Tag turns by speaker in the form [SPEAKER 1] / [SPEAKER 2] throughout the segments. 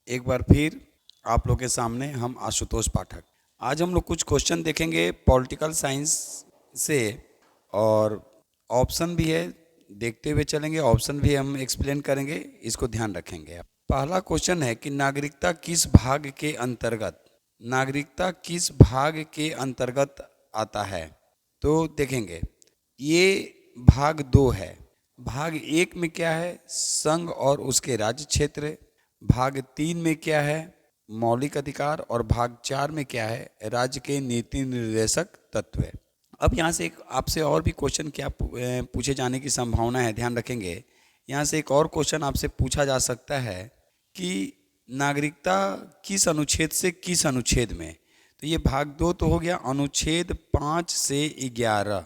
[SPEAKER 1] एक बार फिर आप लोग के सामने हम आशुतोष पाठक। आज हम लोग कुछ क्वेश्चन देखेंगे पॉलिटिकल साइंस से, और ऑप्शन भी है, देखते हुए चलेंगे। ऑप्शन भी हम एक्सप्लेन करेंगे, इसको ध्यान रखेंगे। पहला क्वेश्चन है कि नागरिकता किस भाग के अंतर्गत आता है। तो देखेंगे, ये भाग 2 है। भाग 1 में क्या है, संघ और उसके राज्य क्षेत्र। भाग 3 में क्या है, मौलिक अधिकार। और भाग 4 में क्या है, राज्य के नीति निर्देशक तत्व। अब यहाँ से एक आपसे और भी क्वेश्चन क्या पूछे जाने की संभावना है, ध्यान रखेंगे। यहाँ से एक और क्वेश्चन आपसे पूछा जा सकता है कि नागरिकता किस अनुच्छेद से किस अनुच्छेद में। तो ये भाग 2 तो हो गया, अनुच्छेद 5 से 11।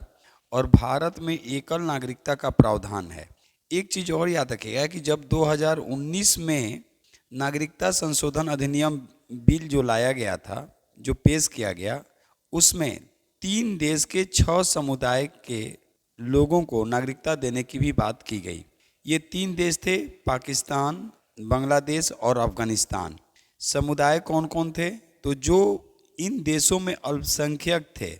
[SPEAKER 1] और भारत में एकल नागरिकता का प्रावधान है। एक चीज़ और याद रखिएगा कि जब 2019 में नागरिकता संशोधन अधिनियम बिल जो लाया गया था, जो पेश किया गया, उसमें 3 देश के 6 समुदाय के लोगों को नागरिकता देने की भी बात की गई। ये 3 देश थे, पाकिस्तान, बांग्लादेश और अफगानिस्तान। समुदाय कौन कौन थे, तो जो इन देशों में अल्पसंख्यक थे,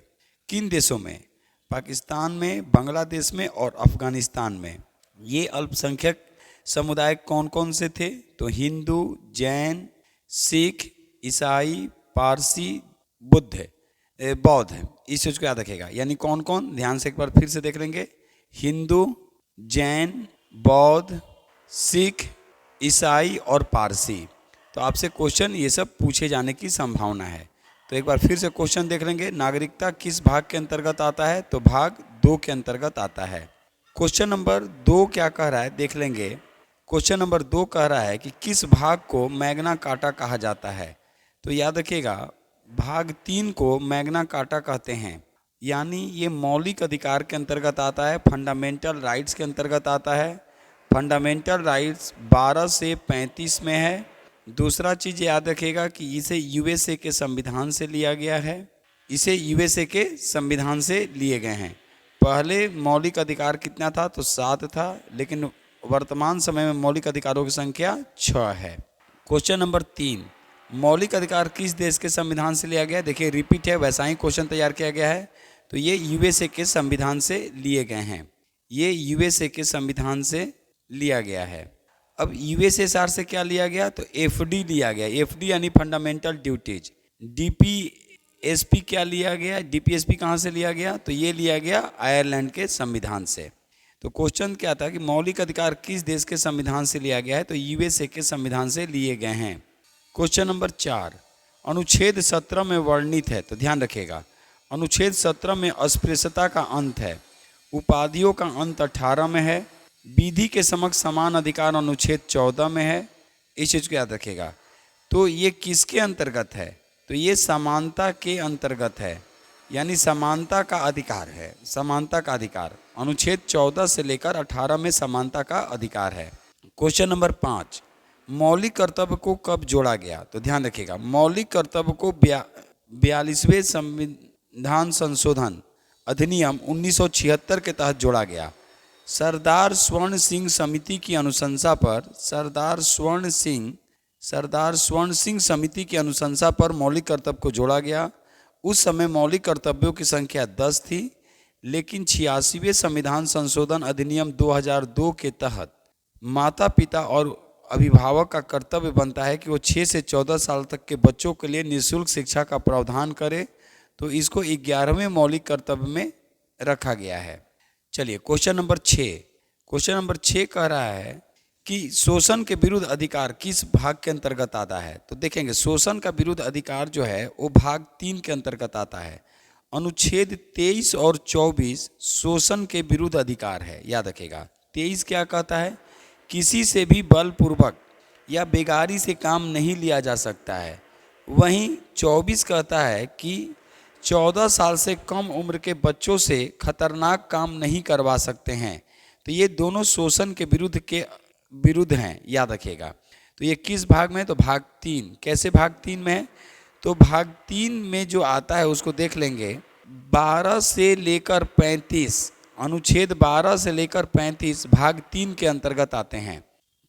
[SPEAKER 1] किन देशों में, पाकिस्तान में, बांग्लादेश में और अफगानिस्तान में। ये अल्पसंख्यक समुदाय कौन कौन से थे, तो हिंदू, जैन, सिख, ईसाई, पारसी, बौद्ध। इस चीज़ को याद रखेगा। यानी कौन कौन, ध्यान से एक बार फिर से देख लेंगे। हिंदू, जैन, बौद्ध, सिख, ईसाई और पारसी। तो आपसे क्वेश्चन ये सब पूछे जाने की संभावना है। तो एक बार फिर से क्वेश्चन देख लेंगे, नागरिकता किस भाग के अंतर्गत आता है, तो भाग 2 के अंतर्गत आता है। क्वेश्चन नंबर 2 क्या कह रहा है, देख लेंगे। क्वेश्चन नंबर 2 कह रहा है कि किस भाग को मैग्ना कार्टा कहा जाता है। तो याद रखिएगा, भाग 3 को मैग्ना कार्टा कहते हैं। यानी ये मौलिक अधिकार के अंतर्गत आता है, फंडामेंटल राइट्स के अंतर्गत आता है। फंडामेंटल राइट्स 12 से 35 में है। दूसरा चीज़ याद रखिएगा कि इसे यूएसए के संविधान से लिया गया है। इसे यूएसए के संविधान से लिए गए हैं। पहले मौलिक अधिकार कितना था, तो 7 था, लेकिन वर्तमान समय में मौलिक अधिकारों की संख्या 6 है। क्वेश्चन नंबर 3, मौलिक अधिकार किस देश के संविधान से लिया गया है। देखिए रिपीट है, वैसा ही क्वेश्चन तैयार किया गया है। तो ये यूएसए के संविधान से लिए गए हैं। ये यूएसए के संविधान से लिया गया है। अब यूएसएसआर से क्या लिया गया, तो एफडी लिया गया। एफडी यानी फंडामेंटल ड्यूटीज। डीपीएसपी क्या लिया गया, डीपीएसपी कहाँ से लिया गया, तो ये लिया गया आयरलैंड के संविधान से। तो क्वेश्चन क्या था कि मौलिक अधिकार किस देश के संविधान से लिया गया है, तो यूएसए के संविधान से लिए गए हैं। क्वेश्चन नंबर 4, अनुच्छेद 17 में वर्णित है। तो ध्यान रखिएगा, अनुच्छेद 17 में अस्पृश्यता का अंत है, उपाधियों का अंत 18 में है, विधि के समक्ष समान अधिकार अनुच्छेद 14 में है। इस चीज़ को याद रखिएगा। तो ये किसके अंतर्गत है, तो ये समानता के अंतर्गत है। यानी समानता का अधिकार है, समानता का अधिकार अनुच्छेद 14 से लेकर 18 में समानता का अधिकार है। क्वेश्चन नंबर 5, मौलिक कर्तव्य को कब जोड़ा गया। तो ध्यान रखिएगा, मौलिक कर्तव्य को 42वें संविधान संशोधन अधिनियम 1976 के तहत जोड़ा गया। सरदार स्वर्ण सिंह समिति की अनुशंसा पर, सरदार स्वर्ण सिंह समिति की अनुशंसा पर मौलिक कर्तव्य को जोड़ा गया। उस समय मौलिक कर्तव्यों की संख्या 10 थी, लेकिन 86वें संविधान संशोधन अधिनियम 2002 के तहत माता पिता और अभिभावक का कर्तव्य बनता है कि वो 6 से 14 साल तक के बच्चों के लिए निःशुल्क शिक्षा का प्रावधान करे। तो इसको 11वें मौलिक कर्तव्य में रखा गया है। चलिए क्वेश्चन नंबर 6 कह रहा है कि शोषण के विरुद्ध अधिकार किस भाग के अंतर्गत आता है। तो देखेंगे, शोषण का विरुद्ध अधिकार जो है वो भाग 3 के अंतर्गत आता है। अनुच्छेद 23 और 24 शोषण के विरुद्ध अधिकार है। याद रखेगा, 23 क्या कहता है, किसी से भी बलपूर्वक या बेगारी से काम नहीं लिया जा सकता है। वहीं 24 कहता है कि 14 साल से कम उम्र के बच्चों से खतरनाक काम नहीं करवा सकते हैं। तो ये दोनों शोषण के विरुद्ध हैं, याद रखिएगा। तो ये किस भाग में है, तो भाग 3। कैसे भाग 3 में है, तो भाग 3 में जो आता है उसको देख लेंगे। 12 से लेकर 35, अनुच्छेद 12 से लेकर 35 भाग 3 के अंतर्गत आते हैं।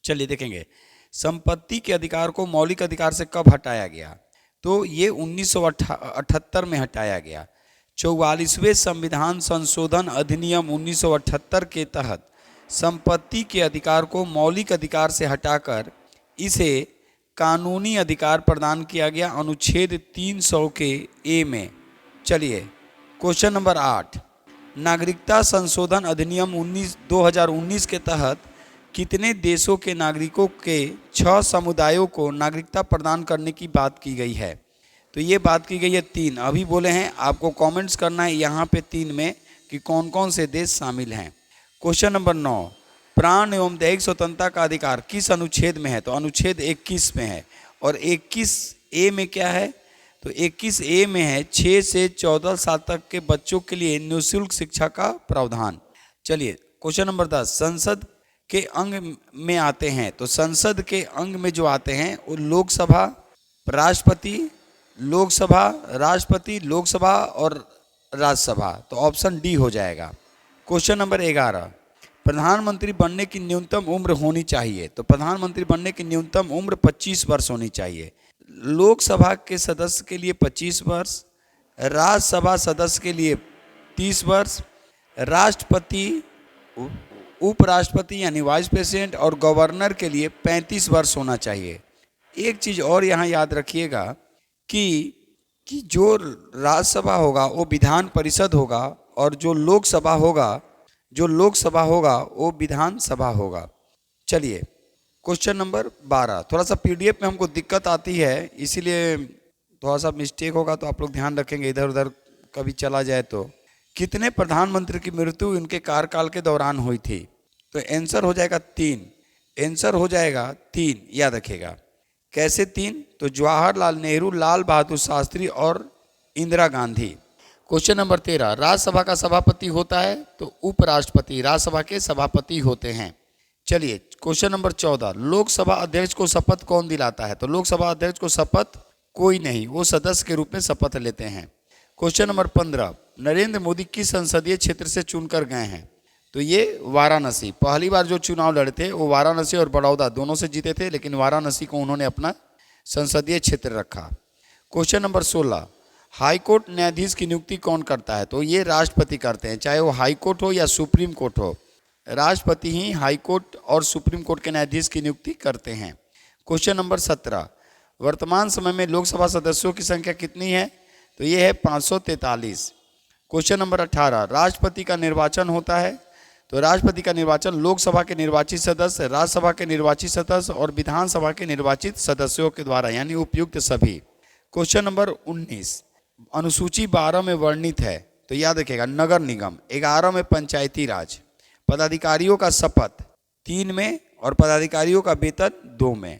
[SPEAKER 1] चलिए देखेंगे, संपत्ति के अधिकार को मौलिक अधिकार से कब हटाया गया? तो ये 1978 में हटाया गया। 44वें संविधान संशोधन अधिनियम 1978 के तहत संपत्ति के अधिकार को मौलिक अधिकार से हटाकर इसे कानूनी अधिकार प्रदान किया गया अनुच्छेद 300 के ए में। चलिए क्वेश्चन नंबर 8, नागरिकता संशोधन अधिनियम 2019 के तहत कितने देशों के नागरिकों के 6 समुदायों को नागरिकता प्रदान करने की बात की गई है? तो ये बात की गई है 3, अभी बोले हैं, आपको कमेंट्स करना है यहाँ पे 3 में कि कौन कौन से देश शामिल हैं। क्वेश्चन नंबर 9, प्राण एवं दैहिक स्वतंत्रता का अधिकार किस अनुच्छेद में है? तो अनुच्छेद 21 में है। और 21A में क्या है? तो 21A में है 6 से 14 साल तक के बच्चों के लिए निःशुल्क शिक्षा का प्रावधान। चलिए क्वेश्चन नंबर 10, संसद के अंग में आते हैं। तो संसद के अंग में जो आते हैं वो लोकसभा, राष्ट्रपति, लोकसभा और राज्यसभा। तो ऑप्शन डी हो जाएगा। क्वेश्चन नंबर 11, प्रधानमंत्री बनने की न्यूनतम उम्र होनी चाहिए। तो प्रधानमंत्री बनने की न्यूनतम उम्र 25 वर्ष होनी चाहिए। लोकसभा के सदस्य के लिए 25 वर्ष, राज्यसभा सदस्य के लिए 30 वर्ष, राष्ट्रपति, उपराष्ट्रपति यानी वाइस प्रेसिडेंट और गवर्नर के लिए 35 वर्ष होना चाहिए। एक चीज़ और यहाँ याद रखिएगा कि जो राज्यसभा होगा वो विधान परिषद होगा और जो लोकसभा होगा वो विधानसभा होगा। चलिए क्वेश्चन नंबर 12, थोड़ा सा पीडीएफ में हमको दिक्कत आती है, इसीलिए थोड़ा सा मिस्टेक होगा तो आप लोग ध्यान रखेंगे, इधर उधर कभी चला जाए तो। कितने प्रधानमंत्री की मृत्यु उनके कार्यकाल के दौरान हुई थी? तो आंसर हो जाएगा 3, याद रखेगा। कैसे 3? तो जवाहरलाल नेहरू, लाल बहादुर शास्त्री और इंदिरा गांधी। क्वेश्चन नंबर 13, राज्यसभा का सभापति होता है? तो उपराष्ट्रपति राज्यसभा के सभापति होते हैं। चलिए क्वेश्चन नंबर 14, लोकसभा अध्यक्ष को शपथ कौन दिलाता है? तो लोकसभा अध्यक्ष को शपथ कोई नहीं, वो सदस्य के रूप में शपथ लेते हैं। क्वेश्चन नंबर 15, नरेंद्र मोदी किस संसदीय क्षेत्र से चुनकर गए हैं? तो ये वाराणसी, पहली बार जो चुनाव लड़े थे वो वाराणसी और बड़ौदा दोनों से जीते थे, लेकिन वाराणसी को उन्होंने अपना संसदीय क्षेत्र रखा। क्वेश्चन नंबर 16, हाईकोर्ट न्यायाधीश की नियुक्ति कौन करता है? तो ये राष्ट्रपति करते हैं, चाहे वो हाईकोर्ट हो या सुप्रीम कोर्ट हो, राष्ट्रपति ही हाईकोर्ट और सुप्रीम कोर्ट के न्यायाधीश की नियुक्ति करते हैं। क्वेश्चन नंबर 17, वर्तमान समय में लोकसभा सदस्यों की संख्या कितनी है? तो ये है 543। क्वेश्चन नंबर 18, राष्ट्रपति का निर्वाचन होता है? तो राष्ट्रपति का निर्वाचन लोकसभा के निर्वाचित सदस्य, राज्यसभा के निर्वाचित सदस्य और विधानसभा के निर्वाचित सदस्यों के द्वारा, यानी उपयुक्त सभी। क्वेश्चन नंबर 19, अनुसूची 12 में वर्णित है, तो याद रखिएगा नगर निगम, 11 में पंचायती राज, पदाधिकारियों का शपथ 3 में और पदाधिकारियों का वेतन 2 में।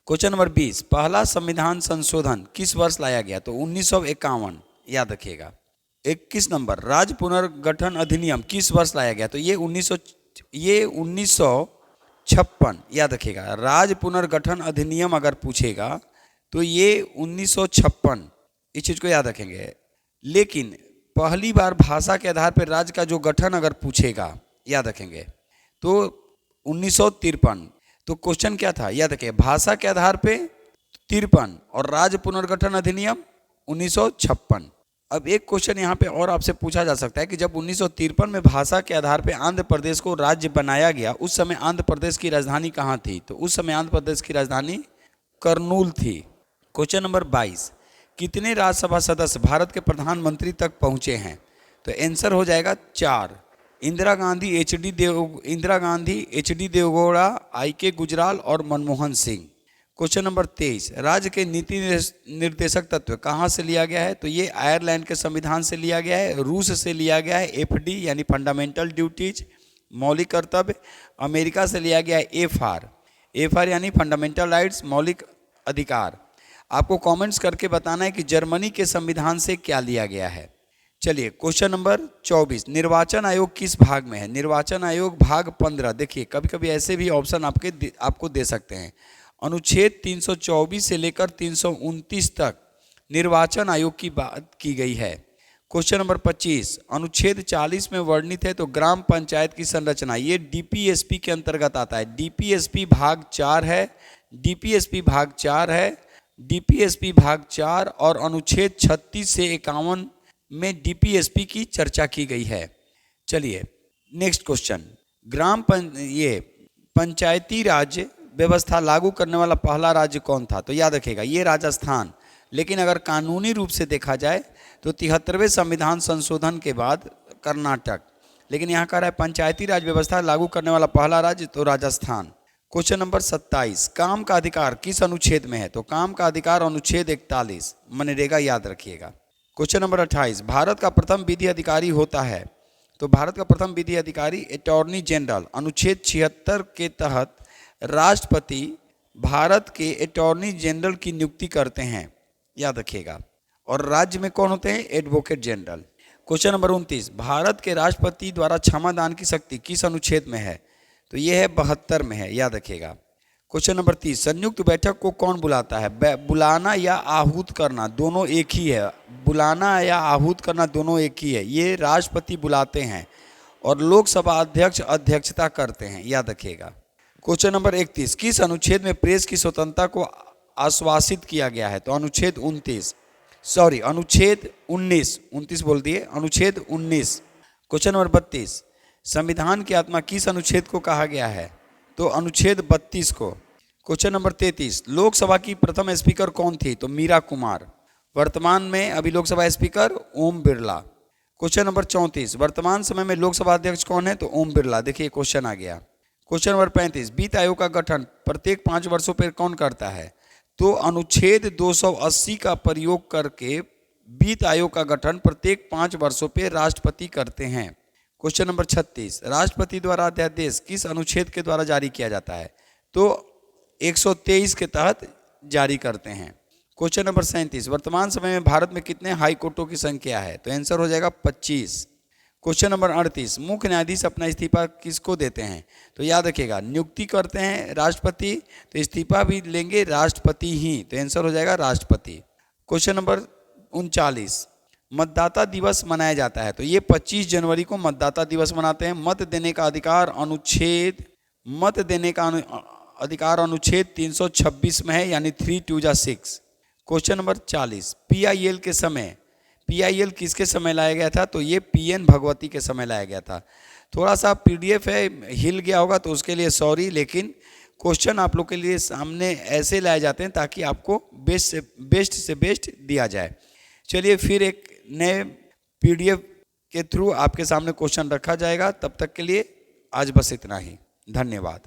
[SPEAKER 1] क्वेश्चन नंबर 20, पहला संविधान संशोधन किस वर्ष लाया गया? तो 1951, याद रखिएगा। 21 नंबर, राज्य पुनर्गठन अधिनियम किस वर्ष लाया गया? तो ये 1956, याद रखिएगा। राज्य पुनर्गठन अधिनियम अगर पूछेगा तो ये 1956, इस चीज़ को याद रखेंगे। लेकिन पहली बार भाषा के आधार पर राज्य का जो गठन अगर पूछेगा, याद रखेंगे, तो 1953। तो क्वेश्चन क्या था, याद रखिए, भाषा के आधार पे 53 और राज्य पुनर्गठन अधिनियम 1956। अब एक क्वेश्चन यहाँ पे और आपसे पूछा जा सकता है कि जब 1953 में भाषा के आधार पे आंध्र प्रदेश को राज्य बनाया गया, उस समय आंध्र प्रदेश की राजधानी कहाँ थी? तो उस समय आंध्र प्रदेश की राजधानी करनूल थी। क्वेश्चन नंबर 22, कितने राज्यसभा सदस्य भारत के प्रधानमंत्री तक पहुँचे हैं? तो आंसर हो जाएगा 4, Indira Gandhi, H D Deve Gowda, I K. Gujral और मनमोहन सिंह। क्वेश्चन नंबर 23, राज्य के नीति निर्देशक तत्व कहाँ से लिया गया है? तो ये आयरलैंड के संविधान से लिया गया है, रूस से लिया गया है एफडी यानी फंडामेंटल ड्यूटीज मौलिक कर्तव्य, अमेरिका से लिया गया है एफआर यानी फंडामेंटल राइट्स मौलिक अधिकार। आपको कमेंट्स करके बताना है कि जर्मनी के संविधान से क्या लिया गया है। चलिए क्वेश्चन नंबर 24, निर्वाचन आयोग किस भाग में है? निर्वाचन आयोग भाग 15। देखिए कभी कभी ऐसे भी ऑप्शन आपको दे सकते हैं। अनुच्छेद 324 से लेकर 329 तक निर्वाचन आयोग की बात की गई है। क्वेश्चन नंबर 25, अनुच्छेद 40 में वर्णित है तो ग्राम पंचायत की संरचना, ये डीपीएसपी के अंतर्गत आता है। डीपीएसपी भाग 4 है, डीपीएसपी भाग 4 है, डीपीएसपी भाग 4 और अनुच्छेद 36 से 51 में डीपीएसपी की चर्चा की गई है। चलिए नेक्स्ट क्वेश्चन, पंचायती राज व्यवस्था लागू करने वाला पहला राज्य कौन था? तो याद रखिएगा ये राजस्थान, लेकिन अगर कानूनी रूप से देखा जाए तो 73वें संविधान संशोधन के बाद कर्नाटक, लेकिन यहाँ कह रहा है पंचायती राज व्यवस्था लागू करने वाला पहला राज्य तो राजस्थान। क्वेश्चन नंबर 27, काम का अधिकार किस अनुच्छेद में है? तो काम का अधिकार अनुच्छेद 41, मनरेगा याद रखिएगा। क्वेश्चन नंबर 28, भारत का प्रथम विधि अधिकारी होता है? तो भारत का प्रथम विधि अधिकारी अटॉर्नी जनरल, अनुच्छेद 76 के तहत राष्ट्रपति भारत के अटॉर्नी जनरल की नियुक्ति करते हैं, याद रखिएगा। और राज्य में कौन होते हैं? Advocate general. Question number 29, Bharat के राष्ट्रपति द्वारा क्षमा दान की शक्ति किस अनुच्छेद में है? तो यह है 72 में है, याद रखिएगा। क्वेश्चन नंबर 30, संयुक्त बैठक को कौन बुलाता है? बुलाना या आहूत करना दोनों एक ही है, बुलाना या आहूत करना दोनों एक ही है। ये राष्ट्रपति बुलाते हैं और लोकसभा अध्यक्ष अध्यक्षता करते हैं, याद रखिएगा। क्वेश्चन नंबर 31, किस अनुच्छेद में प्रेस की स्वतंत्रता को आश्वासित किया गया है? तो अनुच्छेद 29 बोल दिए, अनुच्छेद 19। क्वेश्चन नंबर 32, संविधान की आत्मा किस अनुच्छेद को कहा गया है? तो अनुच्छेद 32 को। क्वेश्चन नंबर 33, लोकसभा की प्रथम स्पीकर कौन थी? तो मीरा कुमार। वर्तमान में अभी Lok Sabha speaker Om Birla. Question number 34, वर्तमान समय में लोकसभा अध्यक्ष कौन है? तो ओम बिरला। देखिए क्वेश्चन आ गया। क्वेश्चन नंबर 35, वित्त आयोग का गठन प्रत्येक 5 वर्षों पर कौन करता है? तो अनुच्छेद 280 का प्रयोग करके वित्त आयोग का गठन प्रत्येक 5 वर्षों पर राष्ट्रपति करते हैं। क्वेश्चन नंबर 36, राष्ट्रपति द्वारा अध्यादेश किस अनुच्छेद के द्वारा जारी किया जाता है? तो 123 के तहत जारी करते हैं। क्वेश्चन नंबर 37, वर्तमान समय में भारत में कितने हाई कोर्टों की संख्या है? तो आंसर हो जाएगा 25। क्वेश्चन नंबर 38, मुख्य न्यायाधीश अपना इस्तीफा किसको देते हैं? तो याद रखिएगा नियुक्ति करते हैं राष्ट्रपति, तो इस्तीफा भी लेंगे राष्ट्रपति ही, तो आंसर हो जाएगा राष्ट्रपति। क्वेश्चन नंबर 39, मतदाता दिवस मनाया जाता है? तो ये 25 जनवरी को मतदाता दिवस मनाते हैं। मत देने का अधिकार अनुच्छेद 326 में है, यानी 3 2 जा 6। क्वेश्चन नंबर 40, पीआईएल के समय, पीआईएल किसके समय लाया गया था? तो ये पीएन भगवती के समय लाया गया था। थोड़ा सा पीडीएफ है, हिल गया होगा तो उसके लिए सॉरी, लेकिन क्वेश्चन आप लोग के लिए सामने ऐसे लाए जाते हैं ताकि आपको बेस्ट से बेस्ट दिया जाए। चलिए फिर एक नए पीडीएफ के थ्रू आपके सामने क्वेश्चन रखा जाएगा। तब तक के लिए आज बस इतना ही, धन्यवाद।